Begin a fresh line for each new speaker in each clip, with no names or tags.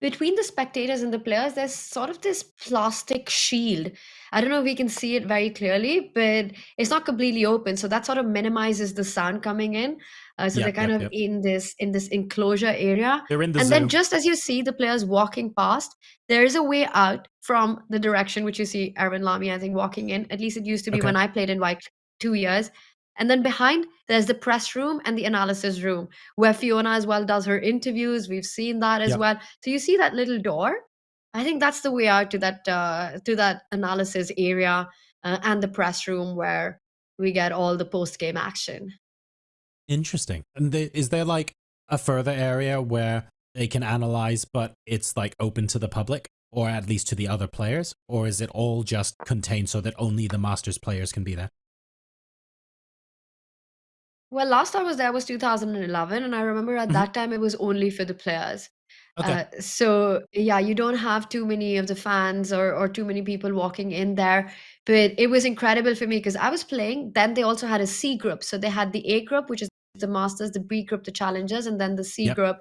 between the spectators and the players, there's sort of this plastic shield. I don't know if we can see it very clearly, but it's not completely open, so that sort of minimizes the sound coming in. So they're
Yep,
kind
yep,
of
yep.
in this enclosure area,
They're in the
and then
zoo.
just as you see the players walking past, there is a way out from the direction which you see Erwin Lamy, I think, walking in. At least it used to be
Okay.
when I played in White 2 years. And then behind, there's the press room and the analysis room where Fiona as well does her interviews. We've seen that as
Yep.
well. So you see that little door. I think that's the way out to that analysis area and the press room where we get all the post game action.
Interesting. And is there like a further area where they can analyze, but it's like open to the public, or at least to the other players? Or is it all just contained so that only the Masters players can be there?
Well, last I was there was 2011, and I remember at
Hmm.
that time it was only for the players.
Okay.
So yeah, you don't have too many of the fans or too many people walking in there. But it was incredible for me because I was playing. Then they also had a C group. So they had the A group, which is the Masters, the B group, the Challengers, and then the C
Yep.
group,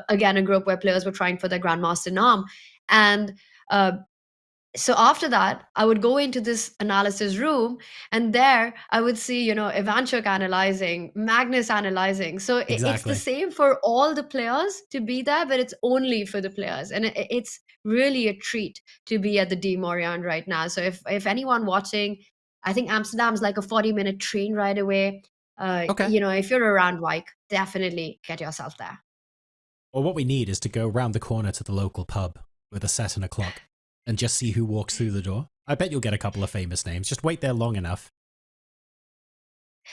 again, a group where players were trying for their Grandmaster Nom. And uh, so after that, I would go into this analysis room, and there I would see, Ivanchuk analyzing, Magnus analyzing. So it's the
Exactly.
same for all the players to be there, but it's only for the players, and it's really a treat to be at the D Morion right now. So if anyone watching, I think Amsterdam's like a 40-minute train ride away.
Okay.
If you're around Wyke, definitely get yourself there.
Well, what we need is to go round the corner to the local pub with a set and a clock and just see who walks through the door. I bet you'll get a couple of famous names. Just wait there long enough.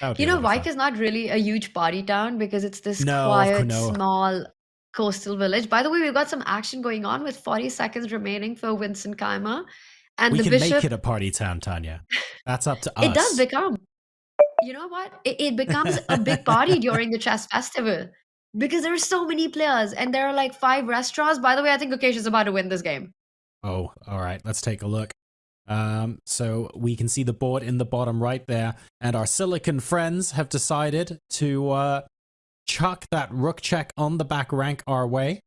That would be a lot of
Wyke
fun.
is not really a huge party town because it's this
No, of course,
quiet,
no.
small coastal village. By the way, we've got some action going on with 40 seconds remaining for Winston Keimer. And
We
the
can make
bishop,
it a party town, Tanya. That's up to
it does
us.
become, you know what? It becomes a big party during the chess festival because there are so many players and there are like 5 restaurants. By the way, I think Gukesh is about to win this game.
Oh, all right. Let's take a look. So we can see the board in the bottom right there, and our Silicon friends have decided to chuck that rook check on the back rank our way.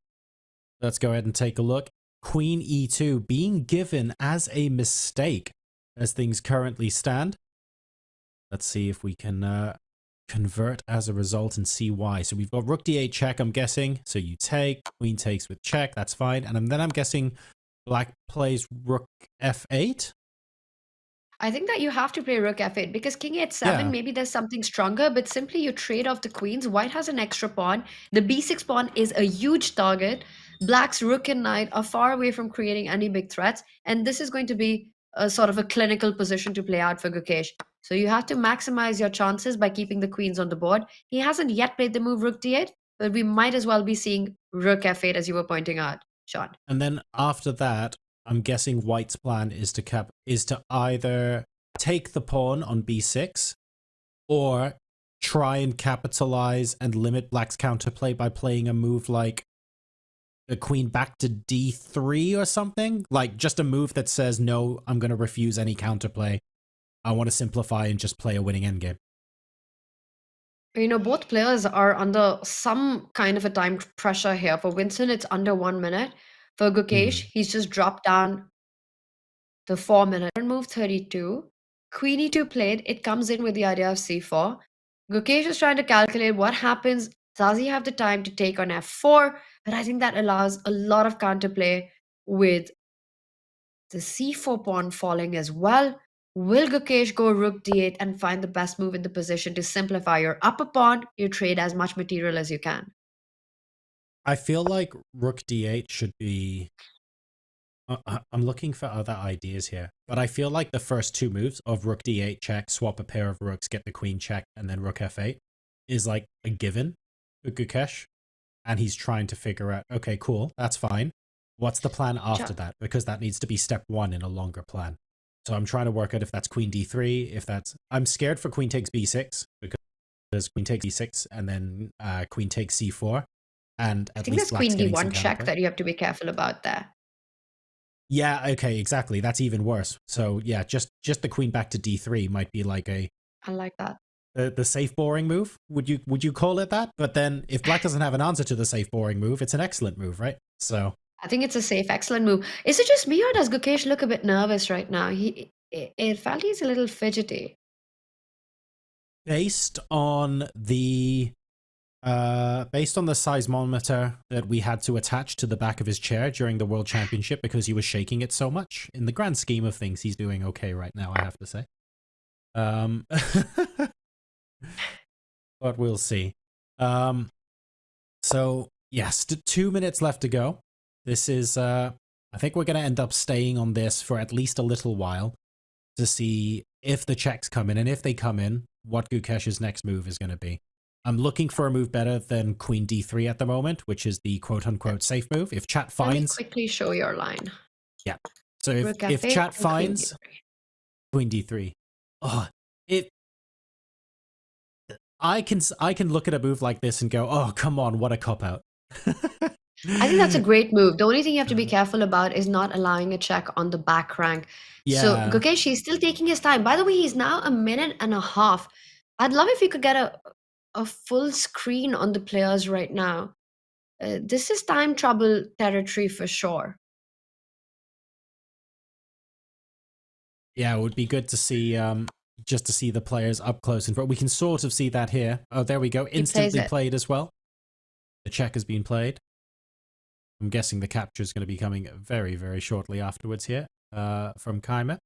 Let's go ahead and take a look. Queen e2 being given as a mistake as things currently stand. Let's see if we can convert as a result and see why. So we've got rook d8 check, I'm guessing. So you take, queen takes with check, that's fine. And then I'm guessing black plays rook f8.
I think that you have to play rook f8 because king h7,
Yeah,
maybe there's something stronger, but simply you trade off the queens. White has an extra pawn. The b6 pawn is a huge target. Black's rook and knight are far away from creating any big threats, and this is going to be a sort of a clinical position to play out for Gukesh. So you have to maximize your chances by keeping the queens on the board. He hasn't yet played the move rook d8, but we might as well be seeing rook f8 as you were pointing out, Sean.
and then after that, I'm guessing white's plan is to either take the pawn on b6 or try and capitalize and limit black's counterplay by playing a move like a queen back to d3 or something, like just a move that says no, I'm going to refuse any counterplay. I want to simplify and just play a winning endgame.
Both players are under some kind of a time pressure here. For Winston, it's under 1 minute. For Gukesh,
Hmm.
he's just dropped down to 4 minutes. Move 32. Queen e2 played. It comes in with the idea of c4. Gukesh is trying to calculate what happens. Does he have the time to take on f4? But I think that allows a lot of counterplay with the c4 pawn falling as well. Will Gukesh go rook d8 and find the best move in the position to simplify your upper pawn? You trade as much material as you can.
I feel like rook d8 should be. I'm looking for other ideas here, but I feel like the first two moves of rook d8 check, swap a pair of rooks, get the queen check, and then rook f8 is like a given for Gukesh, and he's trying to figure out, okay, cool, that's fine. What's the plan after that? Because that needs to be step one in a longer plan. So I'm trying to work out if that's queen d3, if that's... I'm scared for queen takes b6, because queen takes d6, and then queen takes c4, and
I
at
think
least
there's
black's
queen
getting some
d1 check
counterplay.
that you have to be careful about there.
Yeah, okay, exactly. That's even worse. So yeah, just the queen back to d3 might be like
I like that.
the safe boring move. Would you call it that? But then if black doesn't have an answer to the safe boring move, it's an excellent move, right? So
I think it's a safe, excellent move. Is it just me or does Gukesh look a bit nervous right now? It felt he's a little fidgety.
Based on the seismometer that we had to attach to the back of his chair during the World Championship because he was shaking it so much, in the grand scheme of things, he's doing okay right now, I have to say. But we'll see. So yes, 2 minutes left to go. This is, I think we're going to end up staying on this for at least a little while to see if the checks come in, and if they come in, what Gukesh's next move is going to be. I'm looking for a move better than Queen D3 at the moment, which is the quote-unquote safe move. If chat finds...
Let me quickly show your line.
Yeah. So if chat finds Queen D3, oh, I can look at a move like this and go, oh, come on, what a cop-out.
I think that's a great move. The only thing you have to be careful about is not allowing a check on the back rank.
Yeah.
So Gukesh, he's still taking his time. By the way, he's now 1.5 minutes. I'd love if you could get a full screen on the players right now. This is time trouble territory for sure.
Yeah, it would be good to see, just to see the players up close. And we can sort of see that here. Oh, there we go. Instantly played as well. The check has been played. I'm guessing the capture is going to be coming very, very shortly afterwards here from Keymer.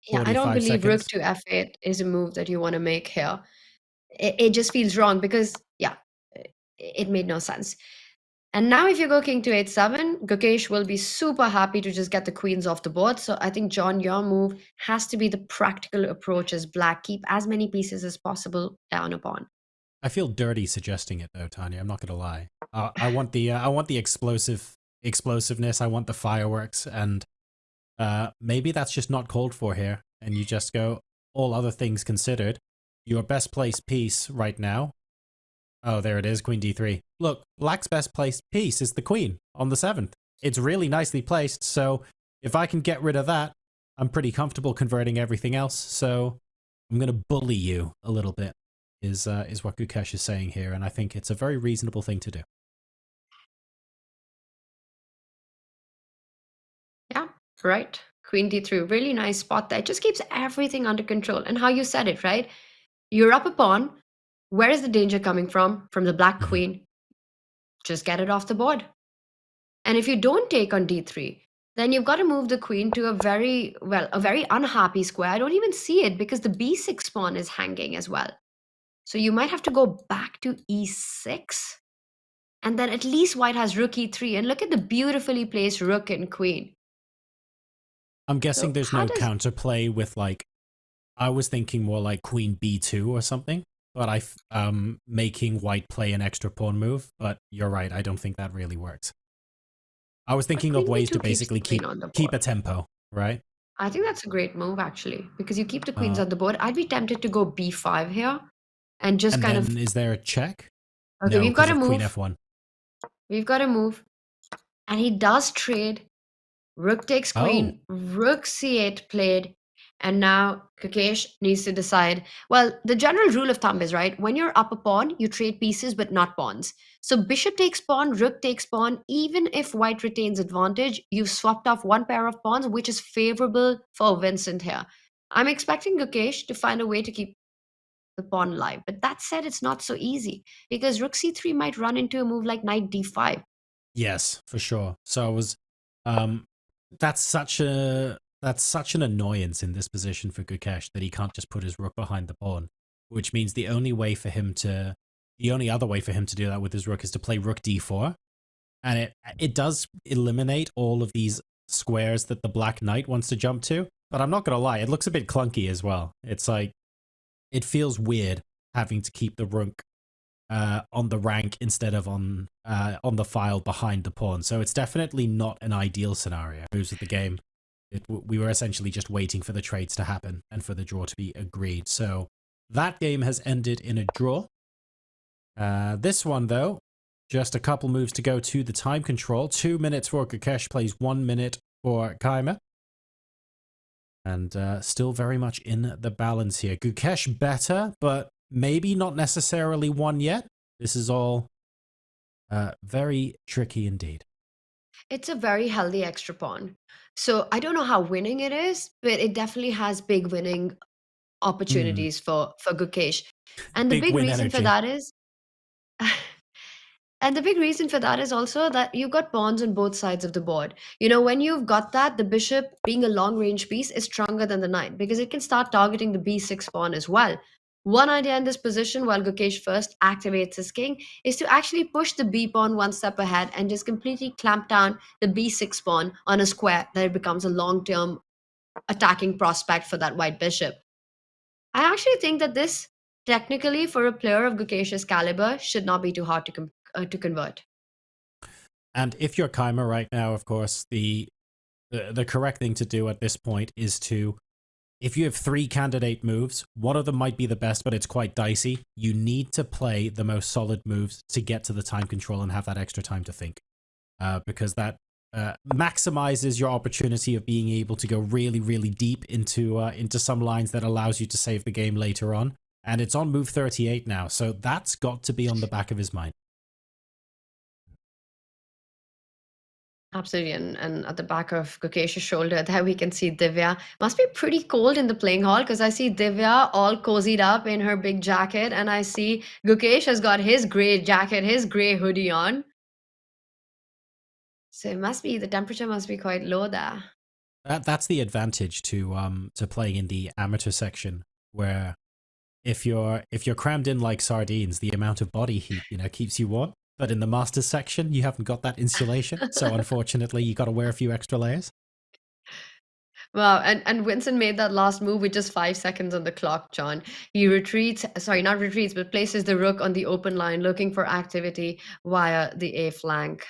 Yeah, I don't believe rook to f8 is a move that you want to make here. It just feels wrong because, yeah, it made no sense. And now if you go king to h7, Gukesh will be super happy to just get the queens off the board. So I think, John, your move has to be the practical approach as black. Keep as many pieces as possible down a pawn.
I feel dirty suggesting it though, Tanya. I'm not going to lie. I want the explosiveness. I want the fireworks, and maybe that's just not called for here. And you just go, all other things considered, your best placed piece right now. Oh, there it is, Queen D3. Look, black's best placed piece is the queen on the 7th. It's really nicely placed, so if I can get rid of that, I'm pretty comfortable converting everything else. So I'm going to bully you a little bit, is what Gukesh is saying here, and I think it's a very reasonable thing to do.
Yeah, right. Queen D3, really nice spot there. It just keeps everything under control. And how you said it, right? You're up a pawn. Where is the danger coming from? From the black queen. Just get it off the board. And if you don't take on d3, then you've got to move the queen to a very unhappy square. I don't even see it because the b6 pawn is hanging as well. So you might have to go back to e6. And then at least white has rook e3. And look at the beautifully placed rook and queen.
I'm guessing there's no counterplay with, like, I was thinking more like queen b2 or something. But making white play an extra pawn move. But you're right, I don't think that really works. I was thinking of ways to basically keep a tempo, right?
I think that's a great move, actually, because you keep the queens on the board. I'd be tempted to go b5 here and just
is there a check?
Okay,
no,
we've got to move.
Queen f1.
We've got to move. And he does trade. Rook takes queen. Rook c8 played. And now Gukesh needs to decide. Well, the general rule of thumb is, right, when you're up a pawn, you trade pieces but not pawns. So bishop takes pawn, rook takes pawn. Even if white retains advantage, you've swapped off one pair of pawns, which is favorable for Vincent here. I'm expecting Gukesh to find a way to keep the pawn alive. But that said, it's not so easy because rook c3 might run into a move like knight d5.
Yes, for sure. So I was, that's such an annoyance in this position for Gukesh that he can't just put his rook behind the pawn, which means the only other way for him to do that with his rook is to play rook d4, and it does eliminate all of these squares that the black knight wants to jump to. But I'm not gonna lie, it looks a bit clunky as well. It's like, it feels weird having to keep the rook on the rank instead of on the file behind the pawn. So it's definitely not an ideal scenario. Moves of the game. We were essentially just waiting for the trades to happen and for the draw to be agreed. So that game has ended in a draw. This one, though, just a couple moves to go to the time control. 2 minutes for Gukesh, plays 1 minute for Keymer. And still very much in the balance here. Gukesh better, but maybe not necessarily won yet. This is all very tricky indeed.
It's a very healthy extra pawn. So I don't know how winning it is, but it definitely has big winning
Hmm.
opportunities for Gukesh. And the
Big
big
win
reason for
energy.
that is And the big reason for that is also that you've got pawns on both sides of the board. You know, when you've got that, the bishop being a long range piece is stronger than the knight because it can start targeting the b6 pawn as well. One idea in this position, while Gukesh first activates his king, is to actually push the b pawn one step ahead and just completely clamp down the b6 pawn on a square that it becomes a long term attacking prospect for that white bishop. I actually think that this, technically, for a player of Gukesh's caliber, should not be too hard to convert.
And if you're Keimer right now, of course, the correct thing to do at this point is to, if you have three candidate moves, one of them might be the best, but it's quite dicey. You need to play the most solid moves to get to the time control and have that extra time to think, because that maximizes your opportunity of being able to go really, really deep into some lines that allows you to save the game later on. And it's on move 38 now, so that's got to be on the back of his mind.
Absolutely. And at the back of Gokesh's shoulder, there we can see Divya. Must be pretty cold in the playing hall because I see Divya all cozied up in her big jacket, and I see Gukesh has got his gray jacket, his gray hoodie on. So it must be, the temperature must be quite low there.
That's the advantage to playing in the amateur section, where if you're crammed in like sardines, the amount of body heat keeps you warm. But in the masters section, you haven't got that insulation, so unfortunately, you got to wear a few extra layers.
Wow, and Vincent made that last move with just 5 seconds on the clock, John. He retreats, sorry, not retreats, but places the rook on the open line, looking for activity via the A flank.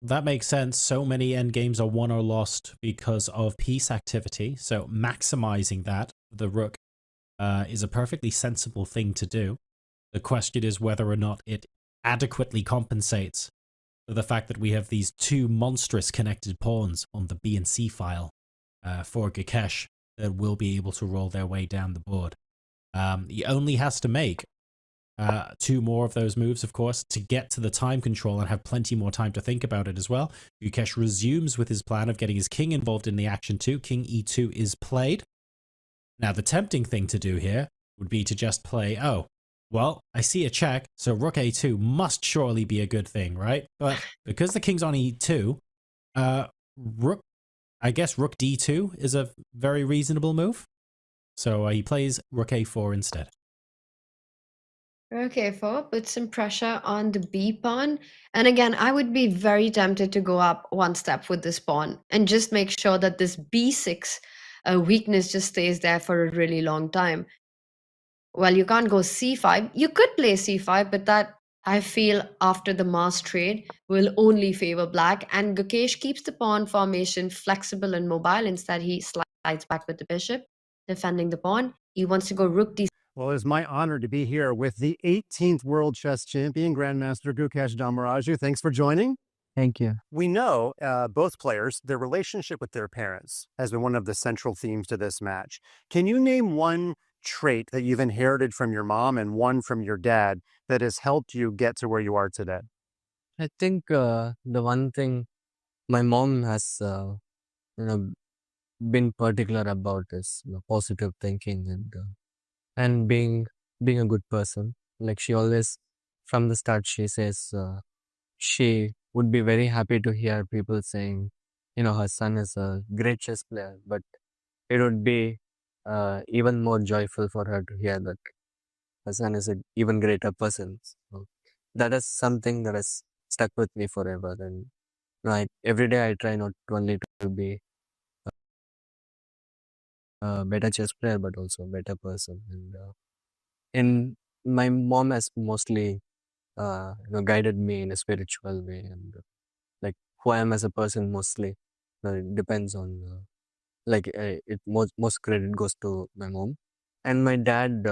That makes sense. So many endgames are won or lost because of piece activity. So maximizing that, the rook, is a perfectly sensible thing to do. The question is whether or not it adequately compensates for the fact that we have these two monstrous connected pawns on the B and C file for Gukesh that will be able to roll their way down the board. He only has to make two more of those moves, of course, to get to the time control and have plenty more time to think about it as well. Gukesh resumes with his plan of getting his king involved in the action too. King e2 is played. Now, the tempting thing to do here would be to just play, oh, well, I see a check, so rook a2 must surely be a good thing, right? But because the king's on e2, rook, I guess rook d2 is a very reasonable move. So he plays rook a4 instead.
Okay, four, put some pressure on the B pawn. And again, I would be very tempted to go up one step with this pawn and just make sure that this B6 weakness just stays there for a really long time. Well, you can't go C5. You could play C5, but that, I feel, after the mass trade will only favor black. And Gukesh keeps the pawn formation flexible and mobile. Instead, he slides back with the bishop, defending the pawn. He wants to go rook d.
Well, it's my honor to be here with the 18th World Chess Champion, Grandmaster Gukesh Damaraju. Thanks for joining.
Thank you.
We know both players, their relationship with their parents has been one of the central themes to this match. Can you name one trait that you've inherited from your mom and one from your dad that has helped you get to where you are today?
I think the one thing my mom has you know been particular about is positive thinking and being a good person. Like she always, from the start, she says she would be very happy to hear people saying, her son is a great chess player, but it would be even more joyful for her to hear that her son is an even greater person. So that is something that has stuck with me forever. And every day I try not only to be a better chess player, but also a better person. And my mom has mostly guided me in a spiritual way, and like who I am as a person mostly it depends on it most credit goes to my mom and my dad.